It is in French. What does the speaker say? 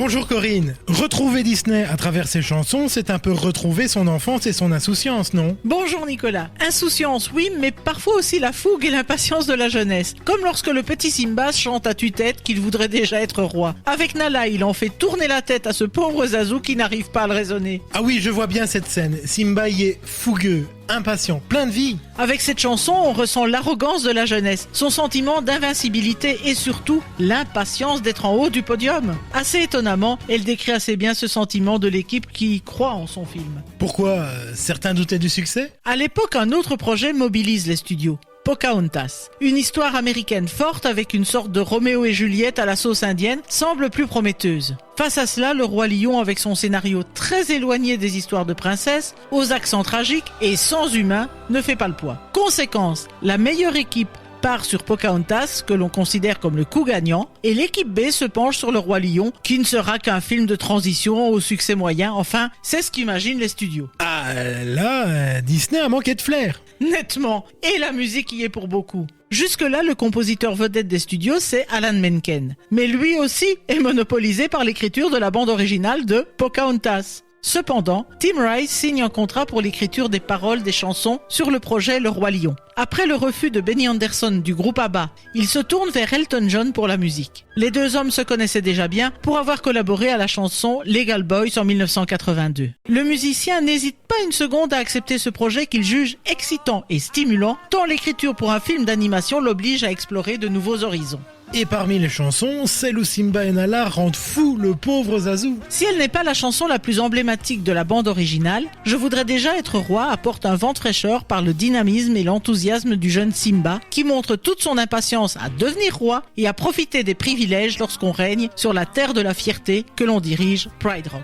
Bonjour Corinne. Retrouver Disney à travers ses chansons, c'est un peu retrouver son enfance et son insouciance, non? Bonjour Nicolas. Insouciance, oui, mais parfois aussi la fougue et l'impatience de la jeunesse. Comme lorsque le petit Simba chante à tue-tête qu'il voudrait déjà être roi. Avec Nala, il en fait tourner la tête à ce pauvre Zazu qui n'arrive pas à le raisonner. Ah oui, je vois bien cette scène. Simba y est fougueux, impatient, plein de vie. Avec cette chanson, on ressent l'arrogance de la jeunesse, son sentiment d'invincibilité et surtout l'impatience d'être en haut du podium. Assez étonnamment, elle décrit assez bien ce sentiment de l'équipe qui croit en son film. Pourquoi certains doutaient du succès? À l'époque, un autre projet mobilise les studios. Pocahontas. Une histoire américaine forte avec une sorte de Roméo et Juliette à la sauce indienne semble plus prometteuse. Face à cela, le Roi Lion avec son scénario très éloigné des histoires de princesses, aux accents tragiques et sans humain, ne fait pas le poids. Conséquence, la meilleure équipe part sur Pocahontas, que l'on considère comme le coup gagnant, et l'équipe B se penche sur le Roi Lion, qui ne sera qu'un film de transition au succès moyen. Enfin, c'est ce qu'imaginent les studios. Ah là, Disney a manqué de flair. Nettement. Et la musique y est pour beaucoup. Jusque-là, le compositeur vedette des studios, c'est Alan Menken. Mais lui aussi est monopolisé par l'écriture de la bande originale de Pocahontas. Cependant, Tim Rice signe un contrat pour l'écriture des paroles des chansons sur le projet Le Roi Lion. Après le refus de Benny Anderson du groupe ABBA, il se tourne vers Elton John pour la musique. Les deux hommes se connaissaient déjà bien pour avoir collaboré à la chanson Legal Boys en 1982. Le musicien n'hésite pas une seconde à accepter ce projet qu'il juge excitant et stimulant, tant l'écriture pour un film d'animation l'oblige à explorer de nouveaux horizons. Et parmi les chansons, celle où Simba et Nala rendent fou le pauvre Zazu. Si elle n'est pas la chanson la plus emblématique de la bande originale, Je voudrais déjà être roi apporte un vent de fraîcheur par le dynamisme et l'enthousiasme du jeune Simba, qui montre toute son impatience à devenir roi et à profiter des privilèges lorsqu'on règne sur la terre de la fierté que l'on dirige, Pride Rock.